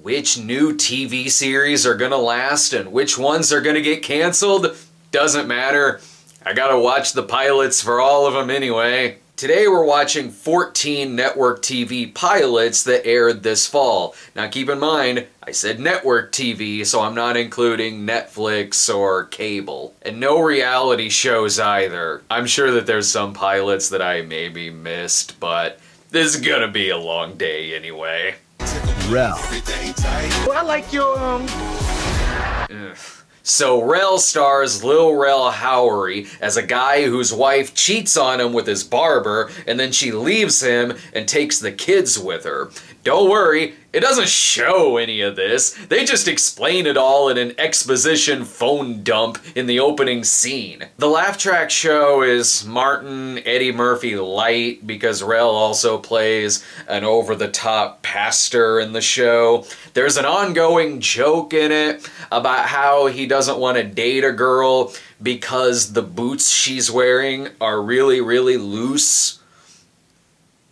Which new TV series are gonna last and which ones are gonna get canceled? Doesn't matter. I gotta watch the pilots for all of them anyway. Today we're watching 14 network TV pilots that aired this fall. Now keep in mind, I said network TV, so I'm not including Netflix or cable. And no reality shows either. I'm sure that there's some pilots that I maybe missed, but this is gonna be a long day anyway. Rel. Well, I like your, So Rel stars Lil Rel Howery as a guy whose wife cheats on him with his barber, and then she leaves him and takes the kids with her. Don't worry, it doesn't show any of this. They just explain it all in an exposition phone dump in the opening scene. The laugh track show is Martin Eddie Murphy light because Rel also plays an over-the-top pastor in the show. There's an ongoing joke in it about how he doesn't want to date a girl because the boots she's wearing are really, really loose.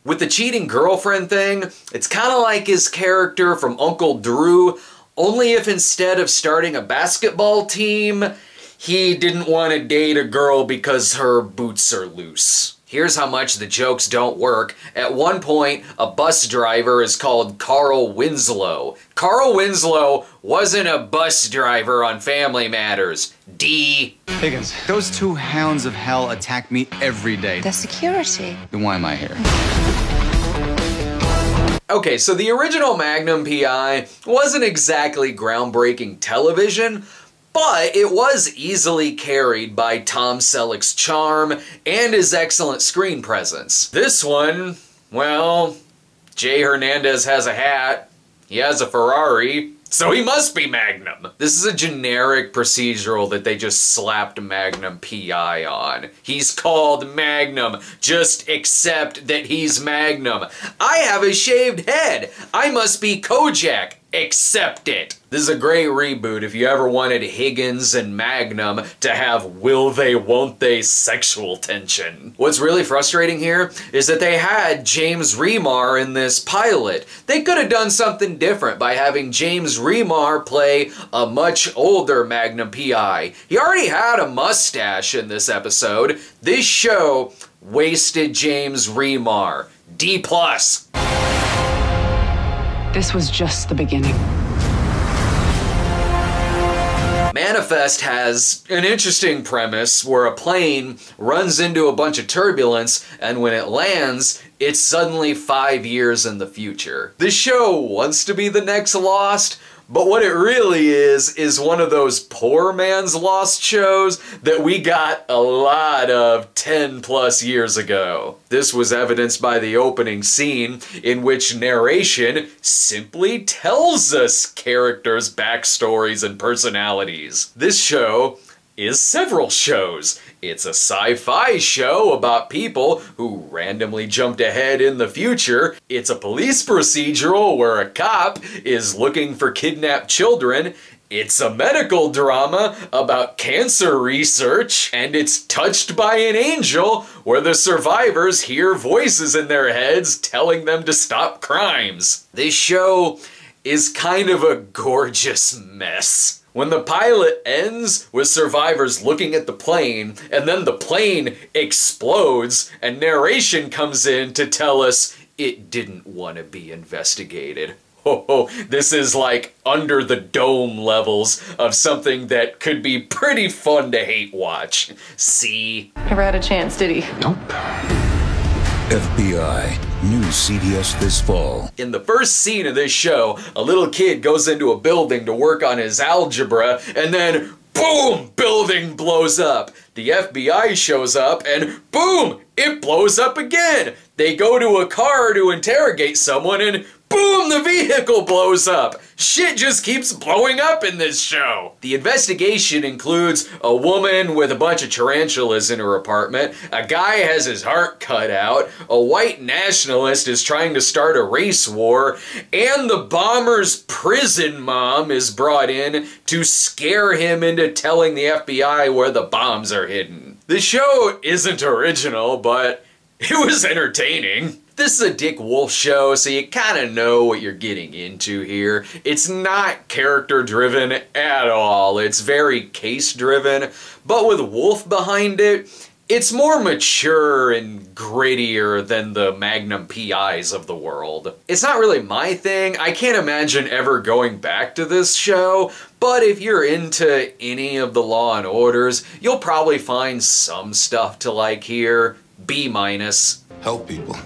With the cheating girlfriend thing, it's kind of like his character from Uncle Drew, only if instead of starting a basketball team, he didn't want to date a girl because her boots are loose. Here's how much the jokes don't work. At one point, a bus driver is called Carl Winslow. Carl Winslow wasn't a bus driver on Family Matters. D. Higgins, those two hounds of hell attack me every day. The security. Then why am I here? Okay, so the original Magnum PI wasn't exactly groundbreaking television, but it was easily carried by Tom Selleck's charm and his excellent screen presence. This one, well, Jay Hernandez has a hat, he has a Ferrari, so he must be Magnum. This is a generic procedural that they just slapped Magnum PI on. He's called Magnum, just accept that he's Magnum. I have a shaved head, I must be Kojak. Accept it. This is a great reboot if you ever wanted Higgins and Magnum to have will they, won't they sexual tension. What's really frustrating here is that they had James Remar in this pilot. They could have done something different by having James Remar play a much older Magnum PI. He already had a mustache in this episode. This show wasted James Remar. D+. This was just the beginning. Manifest has an interesting premise where a plane runs into a bunch of turbulence, and when it lands, it's suddenly 5 years in the future. This show wants to be the next Lost, but what it really is one of those poor man's Lost shows that we got a lot of 10+ years ago. This was evidenced by the opening scene in which narration simply tells us characters' backstories and personalities. This show is several shows. It's a sci-fi show about people who randomly jumped ahead in the future. It's a police procedural where a cop is looking for kidnapped children. It's a medical drama about cancer research. And it's Touched by an Angel, where the survivors hear voices in their heads telling them to stop crimes. This show is kind of a gorgeous mess. When the pilot ends with survivors looking at the plane, and then the plane explodes, and narration comes in to tell us it didn't want to be investigated. Oh, this is like under the dome levels of something that could be pretty fun to hate watch. See? Never had a chance, did he? Nope. FBI, new CBS this fall. In the first scene of this show, a little kid goes into a building to work on his algebra, and then boom, building blows up. The FBI shows up, and boom, it blows up again. They go to a car to interrogate someone, and boom, the vehicle blows up. Shit just keeps blowing up in this show. The investigation includes a woman with a bunch of tarantulas in her apartment, a guy has his heart cut out, a white nationalist is trying to start a race war, and the bomber's prison mom is brought in to scare him into telling the FBI where the bombs are hidden. The show isn't original, but it was entertaining. This is a Dick Wolf show, so you kind of know what you're getting into here. It's not character-driven at all. It's very case-driven, but with Wolf behind it, it's more mature and grittier than the Magnum PIs of the world. It's not really my thing. I can't imagine ever going back to this show, but if you're into any of the Law and Orders, you'll probably find some stuff to like here. B-. Help people.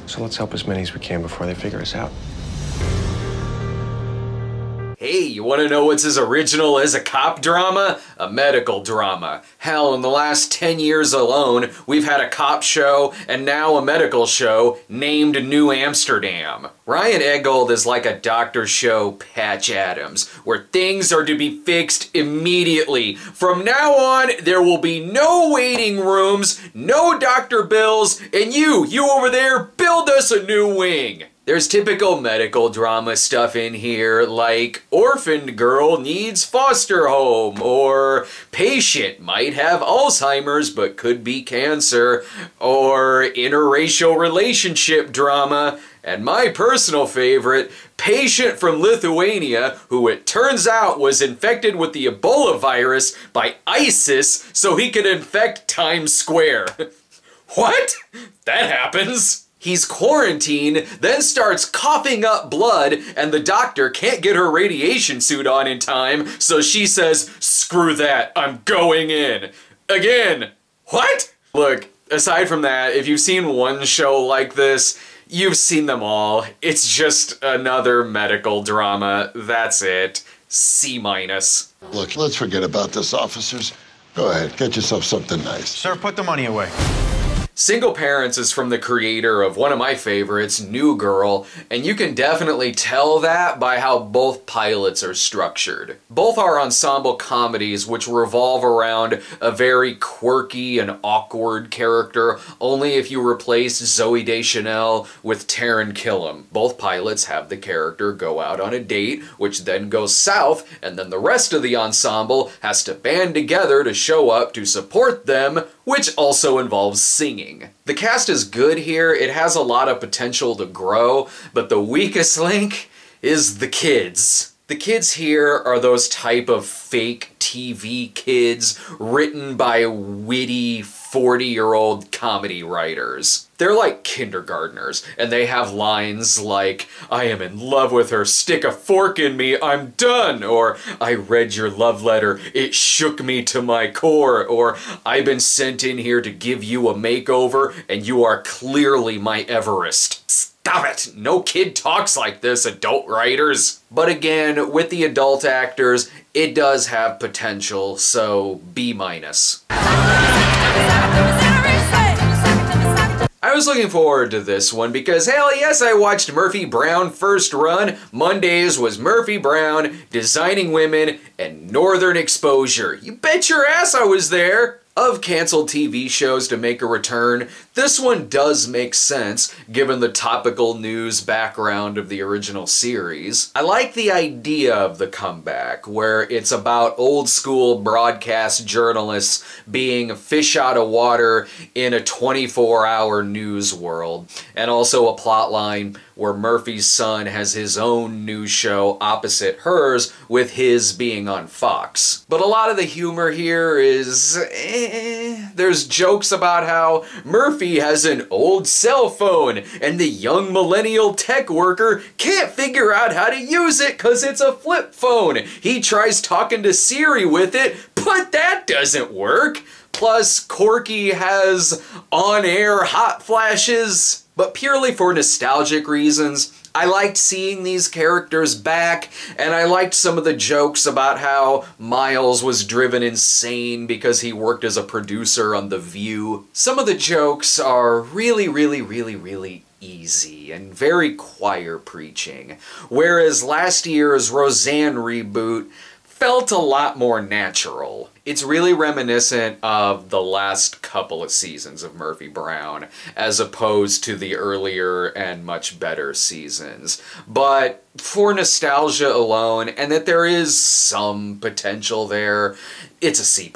So let's help as many as we can before they figure us out. Hey, you want to know what's as original as a cop drama? A medical drama. Hell, in the last 10 years alone, we've had a cop show and now a medical show named New Amsterdam. Ryan Eggold is like a doctor show Patch Adams, where things are to be fixed immediately. From now on, there will be no waiting rooms, no doctor bills, and you over there, build us a new wing. There's typical medical drama stuff in here, like orphaned girl needs foster home, or patient might have Alzheimer's but could be cancer, or interracial relationship drama, and my personal favorite, patient from Lithuania who it turns out was infected with the Ebola virus by ISIS so he could infect Times Square. What? That happens. He's quarantined, then starts coughing up blood, and the doctor can't get her radiation suit on in time, so she says, "Screw that, I'm going in." Again, what? Look, aside from that, if you've seen one show like this, you've seen them all. It's just another medical drama, that's it. C-. Look, let's forget about this, officers. Go ahead, get yourself something nice. Sir, put the money away. Single Parents is from the creator of one of my favorites, New Girl, and you can definitely tell that by how both pilots are structured. Both are ensemble comedies which revolve around a very quirky and awkward character, only if you replace Zooey Deschanel with Taran Killam. Both pilots have the character go out on a date, which then goes south, and then the rest of the ensemble has to band together to show up to support them, which also involves singing. The cast is good here, it has a lot of potential to grow, but the weakest link is the kids. The kids here are those type of fake TV kids written by witty 40-year-old comedy writers. They're like kindergartners, and they have lines like, "I am in love with her, stick a fork in me, I'm done," or "I read your love letter, it shook me to my core," or "I've been sent in here to give you a makeover, and you are clearly my Everest." Stop it! No kid talks like this, adult writers. But again, with the adult actors, it does have potential, so B-. I was looking forward to this one because, hell yes, I watched Murphy Brown first run. Mondays was Murphy Brown, Designing Women, and Northern Exposure. You bet your ass I was there! Of canceled TV shows to make a return, this one does make sense given the topical news background of the original series. I like the idea of the comeback, where it's about old school broadcast journalists being fish out of water in a 24-hour news world, and also a plotline where Murphy's son has his own news show opposite hers, with his being on Fox. But a lot of the humor here is there's jokes about how Murphy has an old cell phone and the young millennial tech worker can't figure out how to use it because it's a flip phone. He tries talking to Siri with it, but that doesn't work. Plus, Corky has on-air hot flashes. But purely for nostalgic reasons, I liked seeing these characters back, and I liked some of the jokes about how Miles was driven insane because he worked as a producer on The View. Some of the jokes are really easy and very choir preaching, whereas last year's Roseanne reboot felt a lot more natural. It's really reminiscent of the last couple of seasons of Murphy Brown, as opposed to the earlier and much better seasons. But for nostalgia alone, and that there is some potential there, it's a C+.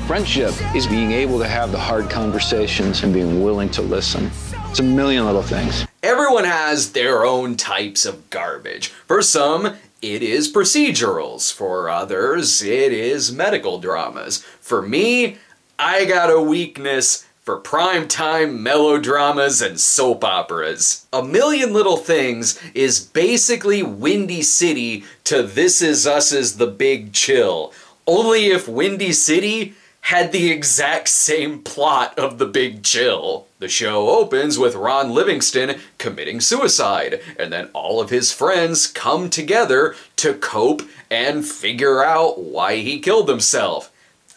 Friendship is being able to have the hard conversations and being willing to listen. It's a million little things. Everyone has their own types of garbage. For some, it is procedurals. For others, it is medical dramas. For me, I got a weakness for primetime melodramas and soap operas. A Million Little Things is basically Windy City to This Is Us's The Big Chill. Only if Windy City had the exact same plot of The Big Chill. The show opens with Ron Livingston committing suicide, and then all of his friends come together to cope and figure out why he killed himself.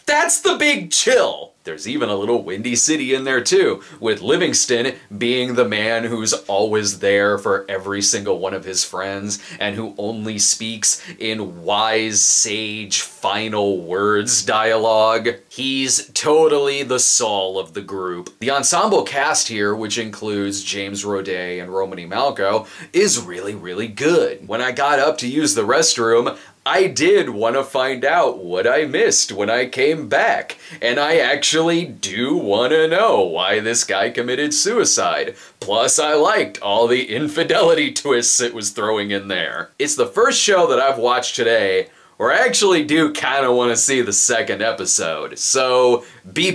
That's The Big Chill! There's even a little Windy City in there too, with Livingston being the man who's always there for every single one of his friends, and who only speaks in wise, sage, final words dialogue. He's totally the soul of the group. The ensemble cast here, which includes James Roday and Romany Malco, is really, really good. When I got up to use the restroom, I did want to find out what I missed when I came back, and I actually do want to know why this guy committed suicide. Plus, I liked all the infidelity twists it was throwing in there. It's the first show that I've watched today where I actually do kind of want to see the second episode, so B+.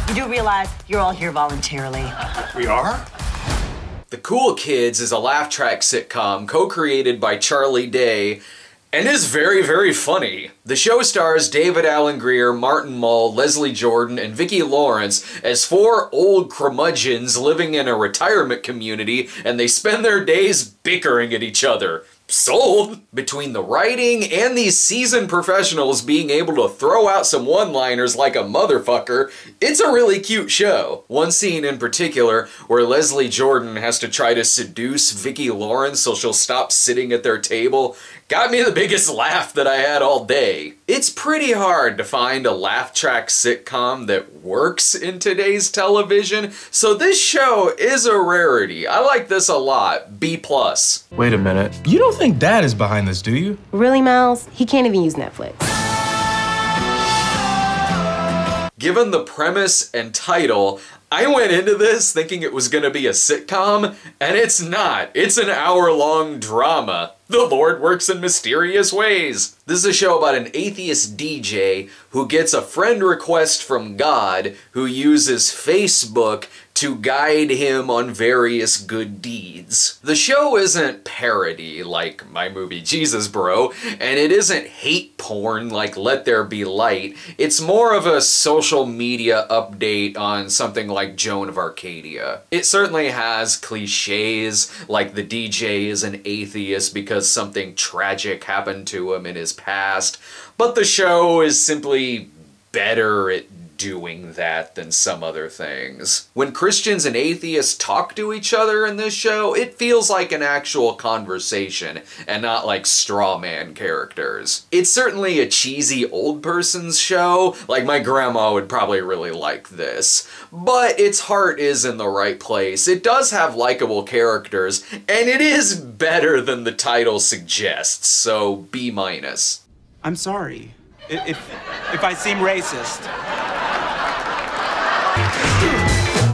You do realize you're all here voluntarily. We are? The Cool Kids is a laugh track sitcom co-created by Charlie Day and is very, very funny. The show stars David Alan Grier, Martin Mull, Leslie Jordan, and Vicki Lawrence as four old curmudgeons living in a retirement community, and they spend their days bickering at each other. Sold! Between the writing and these seasoned professionals being able to throw out some one-liners like a motherfucker, it's a really cute show. One scene in particular where Leslie Jordan has to try to seduce Vicki Lawrence so she'll stop sitting at their table got me the biggest laugh that I had all day. It's pretty hard to find a laugh track sitcom that works in today's television, so this show is a rarity. I like this a lot. B+. Wait a minute. You don't think Dad is behind this, do you? Really, Miles? He can't even use Netflix. Given the premise and title, I went into this thinking it was going to be a sitcom, and it's not. It's an hour-long drama. The Lord works in mysterious ways. This is a show about an atheist DJ who gets a friend request from God who uses Facebook to guide him on various good deeds. The show isn't parody like my movie Jesus Bro, and it isn't hate porn like Let There Be Light. It's more of a social media update on something like Joan of Arcadia. It certainly has cliches like the DJ is an atheist because something tragic happened to him in his past, but the show is simply better at doing that than some other things. When Christians and atheists talk to each other in this show, it feels like an actual conversation and not like straw man characters. It's certainly a cheesy old person's show, like my grandma would probably really like this, but its heart is in the right place. It does have likable characters, and it is better than the title suggests, so B-. I'm sorry if I seem racist.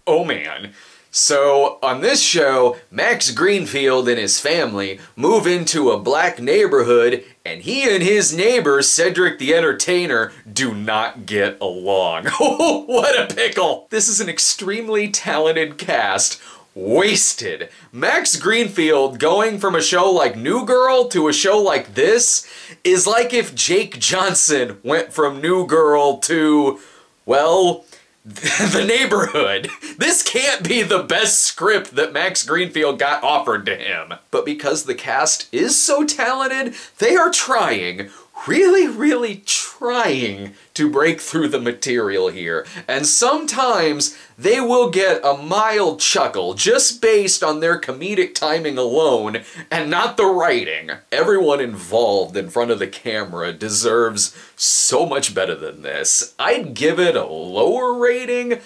Oh man. So, on this show, Max Greenfield and his family move into a black neighborhood, and he and his neighbor, Cedric the Entertainer, do not get along. Oh, what a pickle! This is an extremely talented cast. Wasted. Max Greenfield going from a show like New Girl to a show like this is like if Jake Johnson went from New Girl to, well, The Neighborhood. This can't be the best script that Max Greenfield got offered to him. But because the cast is so talented, they are trying, really trying to break through the material here. And sometimes they will get a mild chuckle just based on their comedic timing alone and not the writing. Everyone involved in front of the camera deserves so much better than this. I'd give it a lower rating,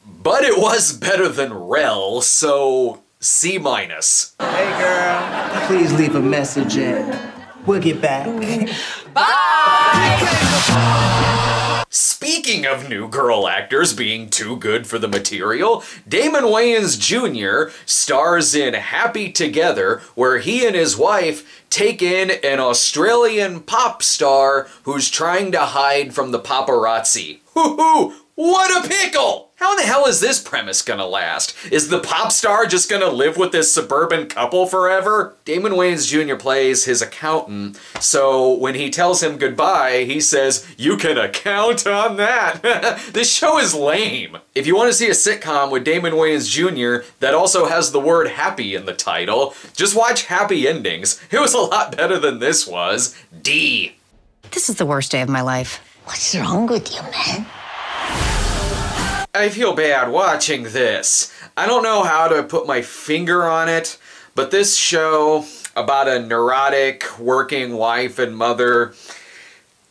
but it was better than Rel, so C-. Hey girl, please leave a message and we'll get back. Bye! Speaking of new girl actors being too good for the material, Damon Wayans Jr. stars in Happy Together, where he and his wife take in an Australian pop star who's trying to hide from the paparazzi. Hoo-hoo! What a pickle! How in the hell is this premise gonna last? Is the pop star just gonna live with this suburban couple forever? Damon Wayans Jr. plays his accountant, so when he tells him goodbye, he says, "You can account on that." This show is lame. If you want to see a sitcom with Damon Wayans Jr. that also has the word happy in the title, just watch Happy Endings. It was a lot better than this was. D. This is the worst day of my life. What's wrong with you, man? I feel bad watching this. I don't know how to put my finger on it, but this show about a neurotic working wife and mother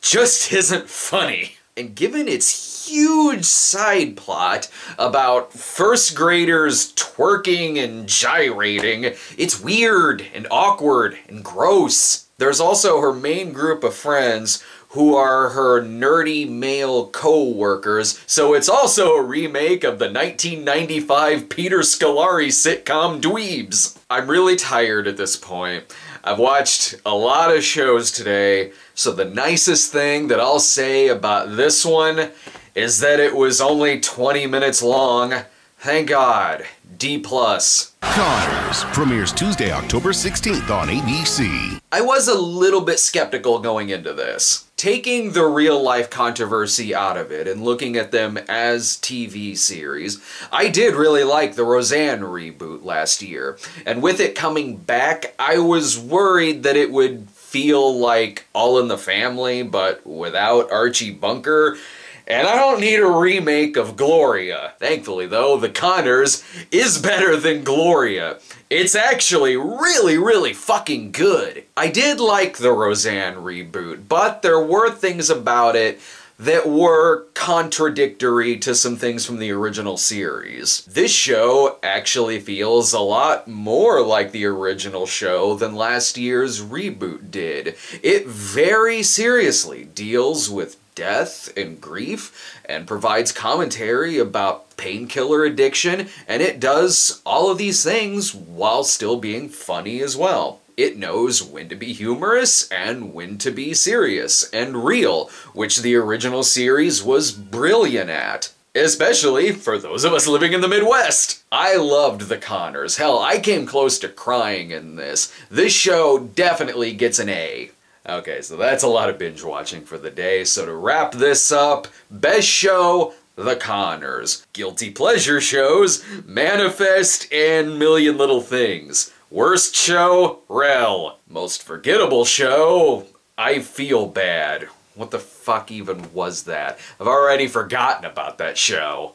just isn't funny. And given its huge side plot about first graders twerking and gyrating, it's weird and awkward and gross. There's also her main group of friends who are her nerdy male co-workers, so it's also a remake of the 1995 Peter Scolari sitcom Dweebs. I'm really tired at this point. I've watched a lot of shows today, so the nicest thing that I'll say about this one is that it was only 20 minutes long. Thank God. D+. Condors premieres Tuesday, October 16th on ABC. I was a little bit skeptical going into this. Taking the real-life controversy out of it and looking at them as TV series, I did really like the Roseanne reboot last year. And with it coming back, I was worried that it would feel like All in the Family, but without Archie Bunker. And I don't need a remake of Gloria. Thankfully, though, The Condors is better than Gloria. It's actually really fucking good. I did like the Roseanne reboot, but there were things about it that were contradictory to some things from the original series. This show actually feels a lot more like the original show than last year's reboot did. It very seriously deals with death and grief and provides commentary about painkiller addiction, and it does all of these things while still being funny as well. It knows when to be humorous and when to be serious and real, which the original series was brilliant at. Especially for those of us living in the Midwest. I loved The Condors. Hell, I came close to crying in this. This show definitely gets an A. Okay, so that's a lot of binge watching for the day. So to wrap this up, best show, The Condors. Guilty pleasure shows, Manifest and Million Little Things. Worst show, Rel. Most forgettable show, I Feel Bad. What the fuck even was that? I've already forgotten about that show.